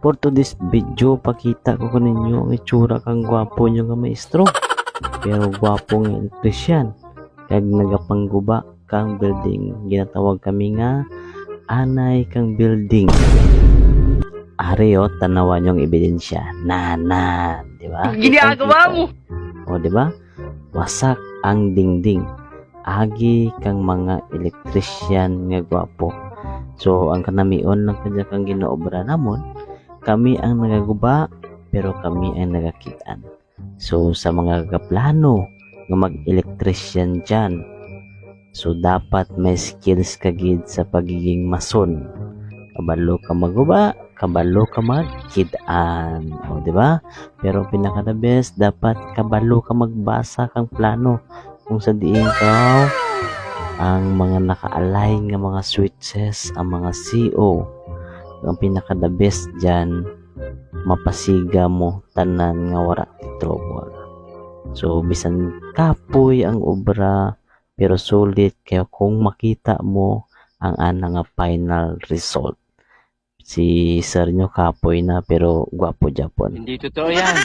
For today's video, pakita ko ninyo ang itsura kang gwapo nyo nga maestro. Pero gwapo nga elektrisyan. Kag nagapangguba kang building. Ginatawag kami nga anay kang building. Ari o, tanawan yung ebidensya. Na, di ba? Ginagawa mo! O, di ba? Wasak ang dingding. Agi kang mga elektrisyan nga gwapo. So, ang kanamion lang kanya kang ginaobra namon, kami ang nagaguba, pero kami ang nagakitaan. So, sa mga kaplano nga mag-elektrisyan dyan, so dapat may skills kagid sa pagiging mason. Kabalo ka maguba, kabalo ka magkitaan. O, di ba? Pero pinaka the best, dapat kabalo ka magbasa kang plano. Kung sa diin ka, ang mga naka-align nga mga switches, ang mga CO, ang pinaka the best dyan, mapasiga mo tanan nga wala trouble. So bisan kapoy ang obra, pero sulit kaya kung makita mo ang ana nga final result. Si sir nyo kapoy na pero gwapo Japon. Hindi totoo yan.